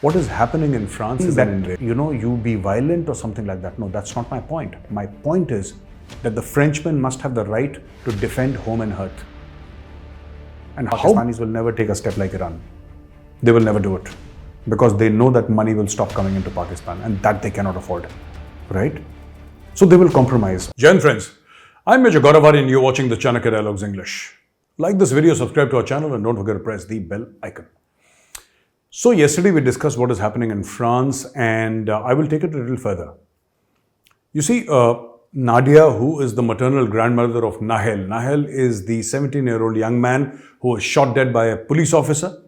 what is happening in France is that, you be violent or something like that. No, that's not my point. My point is that the Frenchmen must have the right to defend home and hearth. And Pakistanis will never take a step like Iran. They will never do it because they know that money will stop coming into Pakistan and that they cannot afford, right? So they will compromise. Jai Hind friends, I'm Major Gaurav Arya and you're watching the Chanakya Dialogues English. Like this video, subscribe to our channel and don't forget to press the bell icon. So yesterday we discussed what is happening in France and I will take it a little further. You see, Nadia, who is the maternal grandmother of Nahel. Nahel is the 17-year-old young man who was shot dead by a police officer,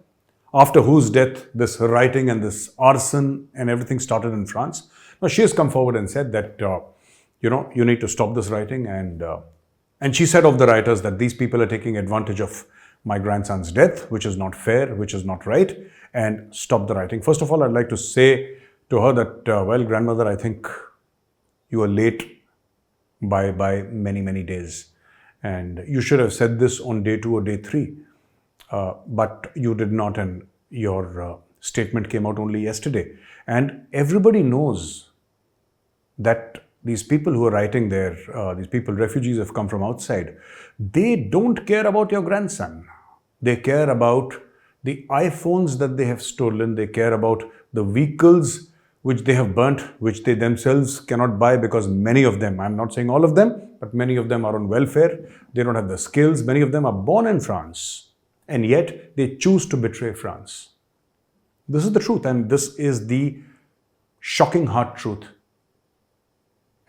after whose death this rioting and this arson and everything started in France. Now she has come forward and said that, you need to stop this rioting, and she said of the rioters that these people are taking advantage of my grandson's death, which is not fair, which is not right, and stop the rioting. First of all, I'd like to say to her that, well, grandmother, I think you are late by many, many days. And you should have said this on day 2 or day 3, but you did not, and your statement came out only yesterday. And everybody knows that these people who are writing there, these people, refugees have come from outside, they don't care about your grandson. They care about the iPhones that they have stolen. They care about the vehicles which they have burnt, which they themselves cannot buy because many of them, I'm not saying all of them, but many of them are on welfare. They don't have the skills. Many of them are born in France, and yet they choose to betray France. This is the truth, and this is the shocking hard truth.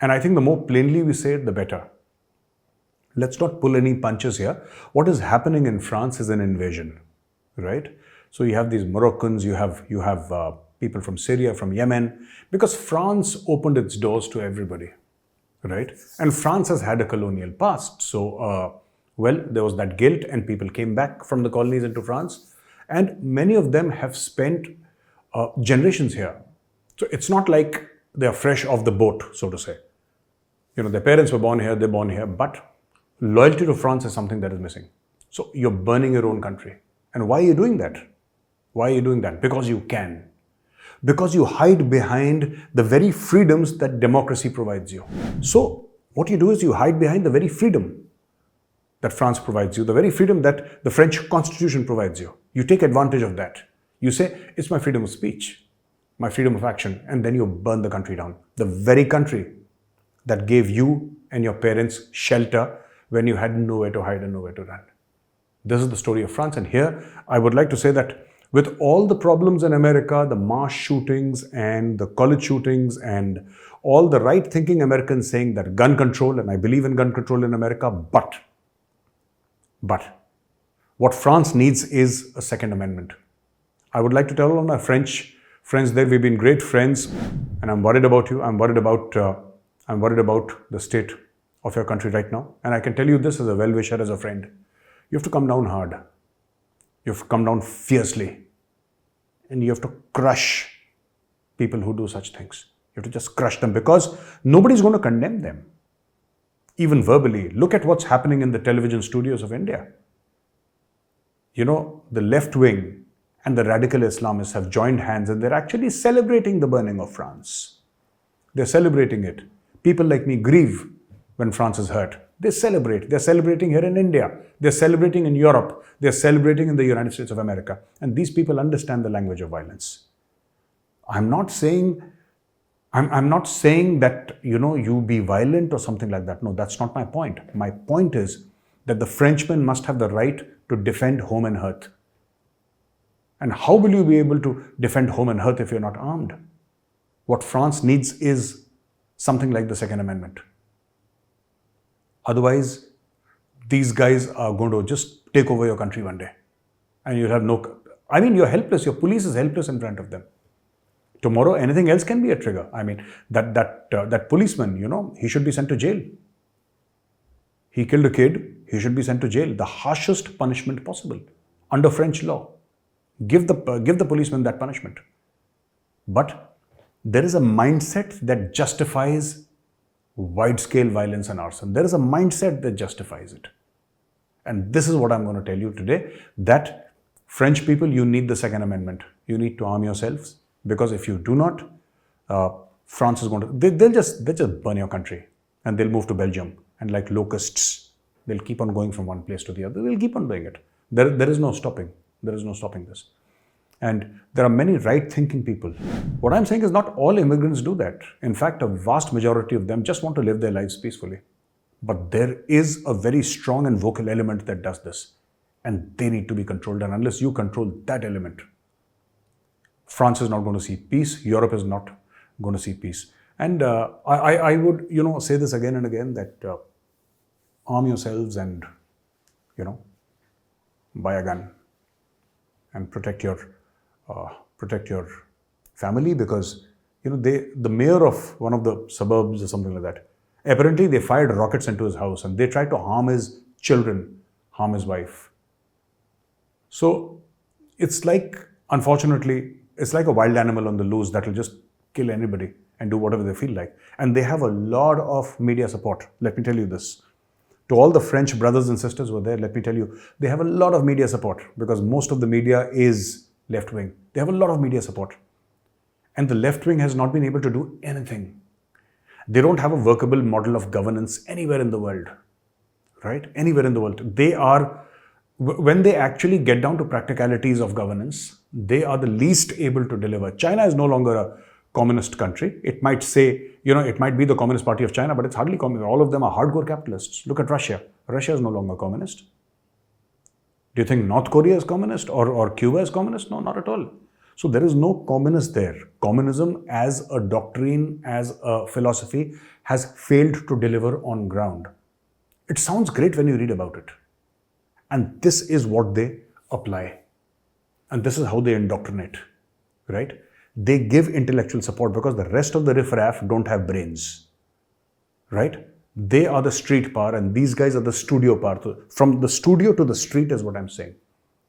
And I think the more plainly we say it, the better. Let's not pull any punches here. What is happening in France is an invasion, right? So you have these Moroccans, you have people from Syria, from Yemen, because France opened its doors to everybody, right? And France has had a colonial past. So, well, there was that guilt and people came back from the colonies into France, and many of them have spent generations here. So it's not like they're fresh off the boat, so to say. Their parents were born here, they're born here, but loyalty to France is something that is missing. So you're burning your own country. And why are you doing that? Why are you doing that? Because you can. Because you hide behind the very freedoms that democracy provides you. So what you do is you hide behind the very freedom that France provides you, the very freedom that the French Constitution provides you. You take advantage of that. You say, it's my freedom of speech, my freedom of action, and then you burn the country down. The very country that gave you and your parents shelter when you had nowhere to hide and nowhere to run. This is the story of France. And here I would like to say that with all the problems in America, the mass shootings and the college shootings and all the right-thinking Americans saying that gun control, and I believe in gun control in America, but what France needs is a Second Amendment. I would like to tell all my French friends there, we've been great friends, and I'm worried about you. I'm worried about the state of your country right now. And I can tell you this as a well-wisher, as a friend. You have to come down hard. You have to come down fiercely. And you have to crush people who do such things. You have to just crush them because nobody's going to condemn them. Even verbally. Look at what's happening in the television studios of India. The left wing and the radical Islamists have joined hands and they're actually celebrating the burning of France. They're celebrating it. People like me grieve when France is hurt. They celebrate. They're celebrating here in India. They're celebrating in Europe. They're celebrating in the United States of America. And these people understand the language of violence. I'm not saying that, you be violent or something like that. No, that's not my point. My point is that the Frenchmen must have the right to defend home and hearth. And how will you be able to defend home and hearth if you're not armed? What France needs is something like the Second Amendment. Otherwise, these guys are going to just take over your country one day. And you'll have you're helpless. Your police is helpless in front of them. Tomorrow, anything else can be a trigger. That policeman, he should be sent to jail. He killed a kid. He should be sent to jail. The harshest punishment possible under French law. Give the policeman that punishment. But there is a mindset that justifies wide-scale violence and arson. There is a mindset that justifies it. And this is what I'm going to tell you today, that French people, you need the Second Amendment. You need to arm yourselves. Because if you do not, France is going to, they'll just burn your country, and they'll move to Belgium, and like locusts, they'll keep on going from one place to the other. They'll keep on doing it. There is no stopping. There is no stopping this. And there are many right-thinking people. What I'm saying is not all immigrants do that. In fact, a vast majority of them just want to live their lives peacefully. But there is a very strong and vocal element that does this. And they need to be controlled. And unless you control that element, France is not going to see peace. Europe is not going to see peace. And I would, say this again and again, that arm yourselves and, buy a gun and protect your family, because the mayor of one of the suburbs or something like that, apparently they fired rockets into his house and they tried to harm his children, harm his wife. So it's like, unfortunately, it's like a wild animal on the loose that will just kill anybody and do whatever they feel like. And they have a lot of media support. Let me tell you this. To all the French brothers and sisters who are there, let me tell you, they have a lot of media support, because most of the media is left-wing. They have a lot of media support. And the left-wing has not been able to do anything. They don't have a workable model of governance anywhere in the world, right? Anywhere in the world. They are, when they actually get down to practicalities of governance, they are the least able to deliver. China is no longer a communist country. It might say, it might be the Communist Party of China, but it's hardly communist. All of them are hardcore capitalists. Look at Russia. Russia is no longer communist. Do you think North Korea is communist or Cuba is communist? No, not at all. So there is no communist there. Communism as a doctrine, as a philosophy, has failed to deliver on ground. It sounds great when you read about it. And this is what they apply. And this is how they indoctrinate, right? They give intellectual support because the rest of the riffraff don't have brains, right? They are the street power and these guys are the studio power. From the studio to the street is what I'm saying.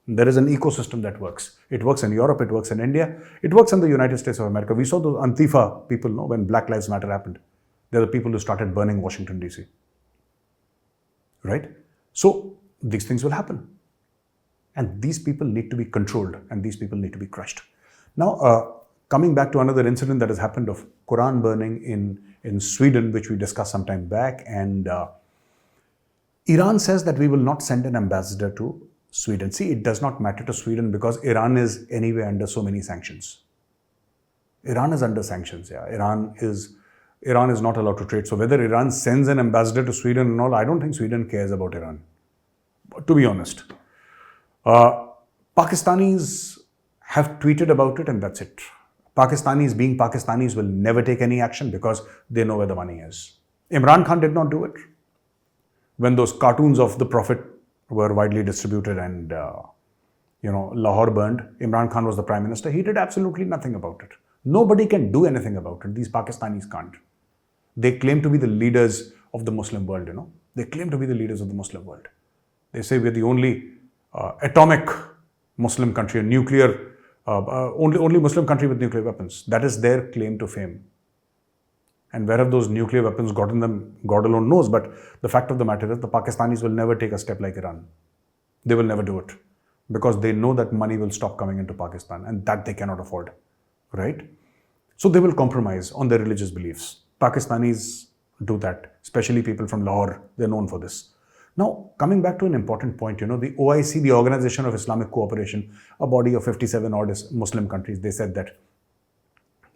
There is an ecosystem that works. It works in Europe, it works in India, it works in the United States of America. We saw those Antifa people, when Black Lives Matter happened. They're the people who started burning Washington, D.C. Right? So these things will happen. And these people need to be controlled and these people need to be crushed. Now, coming back to another incident that has happened of Quran burning in Sweden, which we discussed some time back, and Iran says that we will not send an ambassador to Sweden. See, it does not matter to Sweden because Iran is anyway under so many sanctions. Iran is under sanctions, yeah. Iran is not allowed to trade. So whether Iran sends an ambassador to Sweden and all, I don't think Sweden cares about Iran, to be honest. Pakistanis have tweeted about it and that's it. Pakistanis, being Pakistanis, will never take any action because they know where the money is. Imran Khan did not do it. When those cartoons of the Prophet were widely distributed and, Lahore burned, Imran Khan was the Prime Minister. He did absolutely nothing about it. Nobody can do anything about it. These Pakistanis can't. They claim to be the leaders of the Muslim world, They claim to be the leaders of the Muslim world. They say we're the only atomic Muslim country, a nuclear only Muslim country with nuclear weapons. That is their claim to fame. And where have those nuclear weapons gotten them, God alone knows. But the fact of the matter is the Pakistanis will never take a step like Iran. They will never do it. Because they know that money will stop coming into Pakistan and that they cannot afford. Right? So they will compromise on their religious beliefs. Pakistanis do that. Especially people from Lahore. They're known for this. Now, coming back to an important point, the OIC, the Organization of Islamic Cooperation, a body of 57 odd Muslim countries, they said that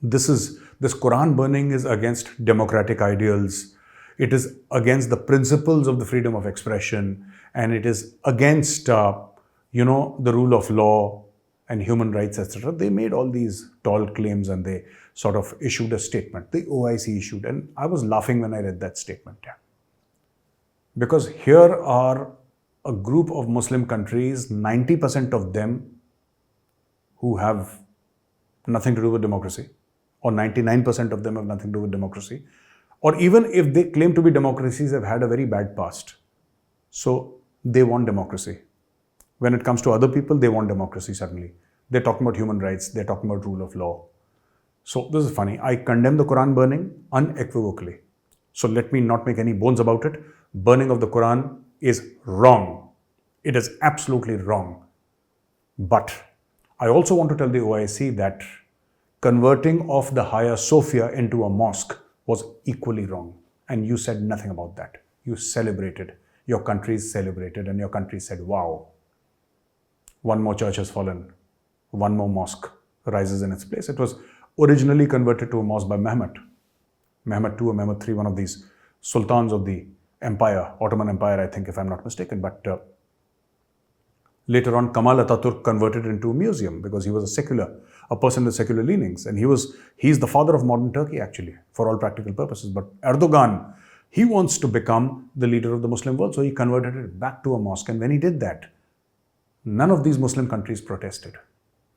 this Quran burning is against democratic ideals. It is against the principles of the freedom of expression, and it is against, the rule of law and human rights, etc. They made all these tall claims and they sort of issued a statement. The OIC issued, and I was laughing when I read that statement. Yeah. Because here are a group of Muslim countries, 90% of them who have nothing to do with democracy, or 99% of them have nothing to do with democracy, or even if they claim to be democracies, have had a very bad past. So they want democracy. When it comes to other people, they want democracy suddenly. They're talking about human rights, they're talking about rule of law. So this is funny. I condemn the Quran burning unequivocally. So let me not make any bones about it. Burning of the Quran is wrong. It is absolutely wrong. But I also want to tell the OIC that converting of the Hagia Sophia into a mosque was equally wrong. And you said nothing about that. You celebrated. Your country celebrated, and your country said, wow, one more church has fallen. One more mosque rises in its place. It was originally converted to a mosque by Mehmet II or Mehmet III, one of these sultans of the empire, Ottoman Empire, I think, if I'm not mistaken. But later on, Kemal Atatürk converted it into a museum because he was a person with secular leanings. And he's the father of modern Turkey, actually, for all practical purposes. But Erdogan, he wants to become the leader of the Muslim world, so he converted it back to a mosque. And when he did that, none of these Muslim countries protested.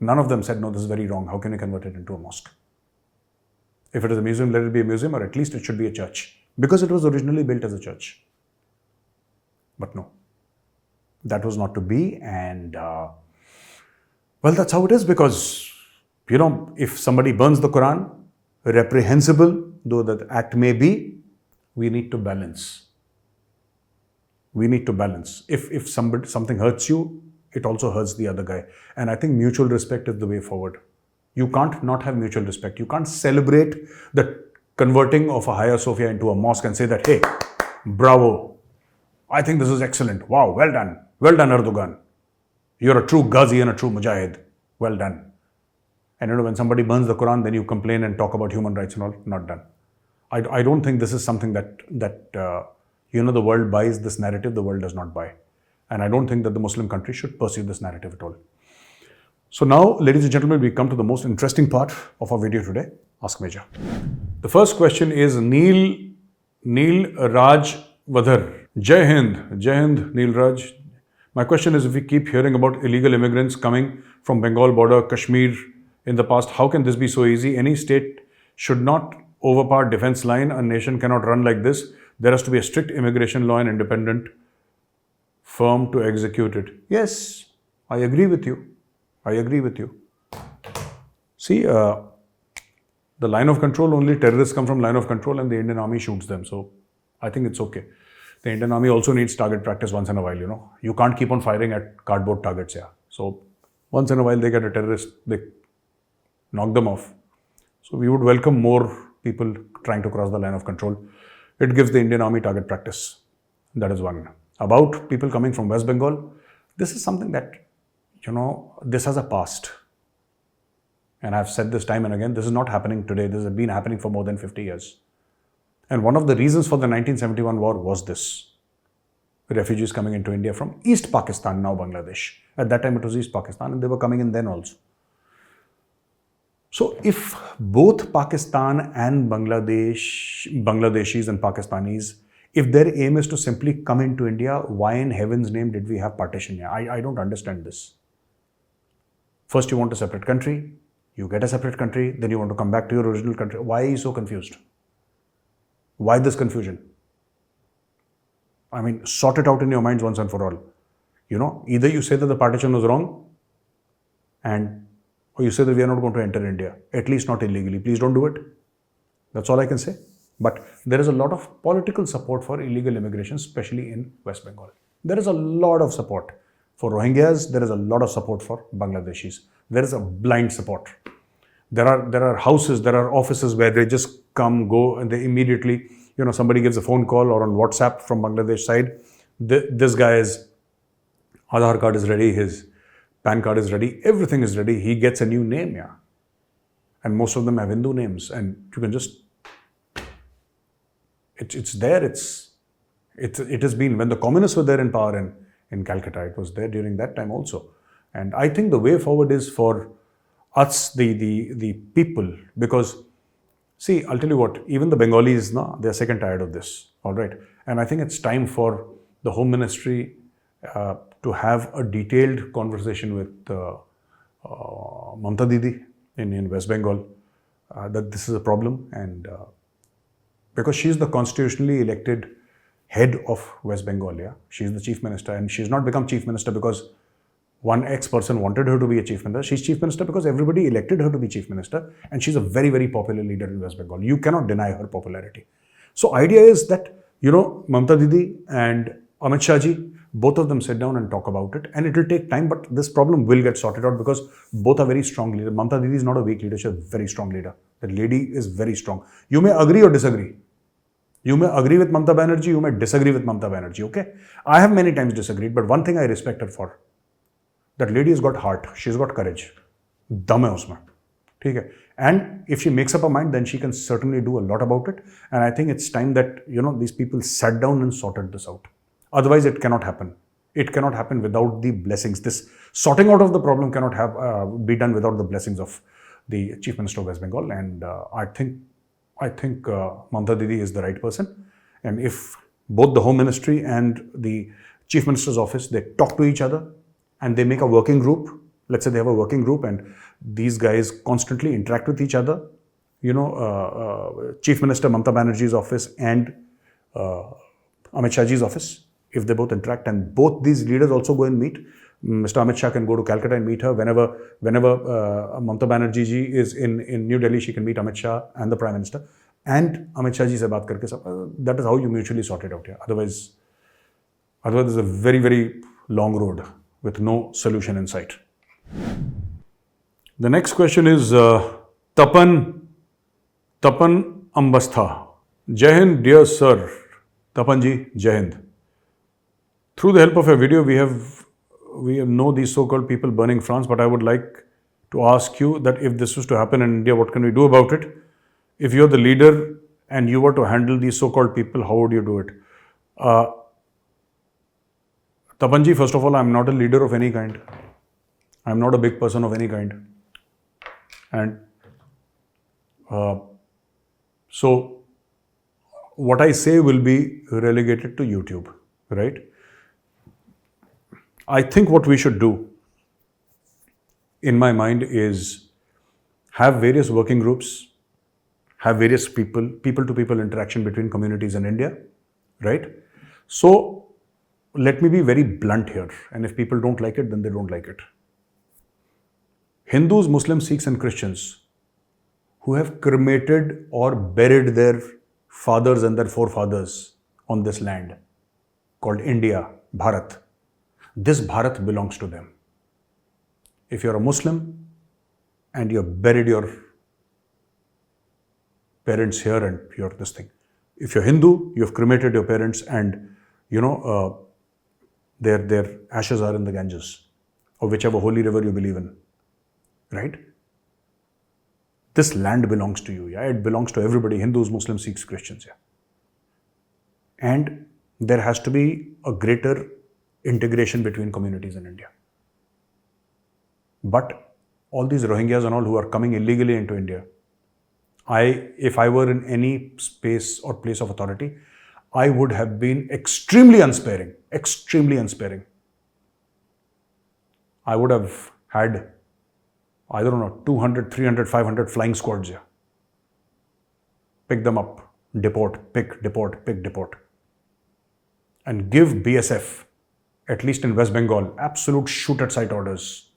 None of them said, no, this is very wrong. How can you convert it into a mosque? If it is a museum, let it be a museum, or at least it should be a church, because it was originally built as a church. But no, that was not to be. And well, that's how it is, because, if somebody burns the Quran, reprehensible though that act may be, we need to balance. We need to balance. If something hurts you, it also hurts the other guy. And I think mutual respect is the way forward. You can't not have mutual respect. You can't celebrate the converting of a Hagia Sophia into a mosque and say that, hey, bravo, I think this is excellent. Wow, well done. Well done, Erdogan. You're a true Ghazi and a true Mujahid. Well done. And when somebody burns the Quran, then you complain and talk about human rights and all. Not done. I don't think this is something that the world buys this narrative. The world does not buy. And I don't think that the Muslim countries should pursue this narrative at all. So now, ladies and gentlemen, we come to the most interesting part of our video today. Ask Major. The first question is Neil Raj Vadhar. Jai Hind, Neil Raj. My question is, if we keep hearing about illegal immigrants coming from Bengal border, Kashmir in the past, how can this be so easy? Any state should not overpower defense line. A nation cannot run like this. There has to be a strict immigration law and independent firm to execute it. Yes, I agree with you. See, the line of control, only terrorists come from line of control and the Indian army shoots them. So I think it's okay. The Indian army also needs target practice once in a while, You can't keep on firing at cardboard targets, yeah. So once in a while they get a terrorist, they knock them off. So we would welcome more people trying to cross the line of control. It gives the Indian army target practice. That is one. About people coming from West Bengal, this is something that, this has a past. And I've said this time and again, this is not happening today. This has been happening for more than 50 years. And one of the reasons for the 1971 war was this. Refugees coming into India from East Pakistan, now Bangladesh. At that time it was East Pakistan, and they were coming in then also. So if both Pakistan and Bangladeshis and Pakistanis, if their aim is to simply come into India, why in heaven's name did we have partition here? I don't understand this. First you want a separate country, you get a separate country, then you want to come back to your original country. Why are you so confused? Why this confusion? I mean, sort it out in your minds once and for all. Either you say that the partition was wrong, or you say that we are not going to enter India, at least not illegally. Please don't do it. That's all I can say. But there is a lot of political support for illegal immigration, especially in West Bengal. There is a lot of support for Rohingyas. There is a lot of support for Bangladeshis. There is a blind support. There are houses, there are offices where they just come, go, and they immediately, somebody gives a phone call or on WhatsApp from Bangladesh side. This guy's Aadhaar card is ready, his PAN card is ready, everything is ready. He gets a new name, yeah. And most of them have Hindu names, and you can just, it's there. It has been, when the communists were there in power in Calcutta, it was there during that time also. And I think the way forward is for us, the people, because, see, I'll tell you what, even the Bengalis, they're sick and tired of this, all right? And I think it's time for the Home Ministry to have a detailed conversation with Mamta Didi in West Bengal, that this is a problem, and because she's the constitutionally elected head of West Bengal, yeah? She's the chief minister, and she's not become chief minister because one ex-person wanted her to be a chief minister. She's chief minister because everybody elected her to be chief minister, and she's a very, very popular leader in West Bengal. You cannot deny her popularity. So idea is that, Mamta Didi and Amit Shah ji, both of them sit down and talk about it, and it will take time, but this problem will get sorted out because both are very strong leaders. Mamta Didi is not a weak leader, she's a very strong leader. That lady is very strong. You may agree or disagree. You may agree with Mamta Banerjee, you may disagree with Mamta Banerjee, okay? I have many times disagreed, but one thing I respect her for, that lady has got heart, she's got courage. Dam hai usme. ठीक है? And if she makes up her mind, then she can certainly do a lot about it. And I think it's time that, these people sat down and sorted this out. Otherwise, it cannot happen. It cannot happen without the blessings. This sorting out of the problem cannot be done without the blessings of the Chief Minister of West Bengal. And I think Mamta Didi is the right person. And if both the Home Ministry and the Chief Minister's office, they talk to each other and they make a working group. Let's say they have a working group and these guys constantly interact with each other. Chief Minister Mamta Banerjee's office and Amit Shahji's office, if they both interact and both these leaders also go and meet. Mr. Amit Shah can go to Calcutta and meet her. Whenever Mamta Banerjee ji is in New Delhi, she can meet Amit Shah and the Prime Minister. And Amit Shah ji se baat karke, that is how you mutually sort it out here. Otherwise there's a very, very long road with no solution in sight. The next question is Tapan Ambastha. Jai Hind, dear sir. Tapan ji, Jai Hind. Through the help of a video, we know these so-called people burning France, but I would like to ask you that if this was to happen in India, what can we do about it? If you're the leader and you were to handle these so-called people, how would you do it? Tapan ji, first of all, I'm not a leader of any kind. I'm not a big person of any kind. And so what I say will be relegated to YouTube, right? I think what we should do, in my mind, is have various working groups, have various people-to-people interaction between communities in India, right? So let me be very blunt here, and if people don't like it, then they don't like it. Hindus, Muslims, Sikhs and Christians who have cremated or buried their fathers and their forefathers on this land called India, Bharat. This Bharat belongs to them. If you're a Muslim and you've buried your parents here and you're this thing. If you're Hindu, you've cremated your parents and, their ashes are in the Ganges or whichever holy river you believe in, right? This land belongs to you, yeah? It belongs to everybody, Hindus, Muslims, Sikhs, Christians, yeah? And there has to be a greater integration between communities in India. But all these Rohingyas and all who are coming illegally into India, if I were in any space or place of authority, I would have been extremely unsparing. I would have had, 200, 300, 500 flying squads here. Pick them up, deport, pick, deport, pick, deport. And give BSF, at least in West Bengal, absolute shoot at sight orders.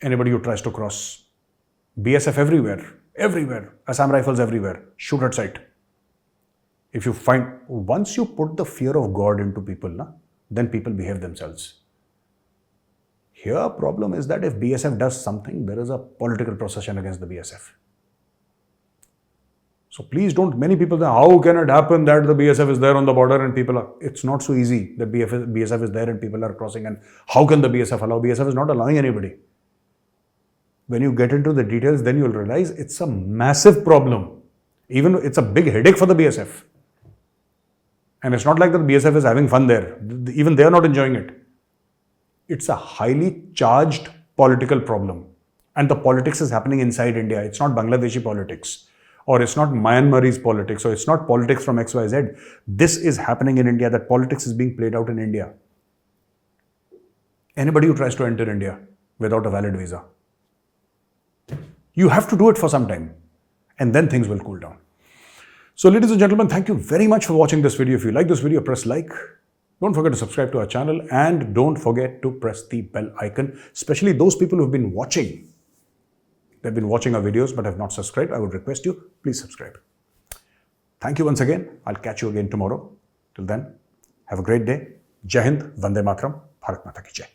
Anybody who tries to cross. BSF everywhere. Assam rifles everywhere. Shoot at sight. If you find, once you put the fear of God into people, then people behave themselves. Here, problem is that if BSF does something, there is a political procession against the BSF. So please don't, many people say, how can it happen that the BSF is there on the border and people are, it's not so easy that BSF is there and people are crossing, and how can the BSF allow? BSF is not allowing anybody. When you get into the details, then you'll realize it's a massive problem. Even it's a big headache for the BSF. And it's not like the BSF is having fun there. Even they are not enjoying it. It's a highly charged political problem. And the politics is happening inside India. It's not Bangladeshi politics. Or it's not Myanmarese politics. Or it's not politics from XYZ. This is happening in India. That politics is being played out in India. Anybody who tries to enter India without a valid visa, you have to do it for some time. And then things will cool down. So ladies and gentlemen, thank you very much for watching this video. If you like this video, press like. Don't forget to subscribe to our channel and don't forget to press the bell icon, especially those people who have been watching. They've been watching our videos but have not subscribed. I would request you, please subscribe. Thank you once again. I'll catch you again tomorrow. Till then, have a great day. जय हिंद, वंदे मातरम, भारत माता की जय.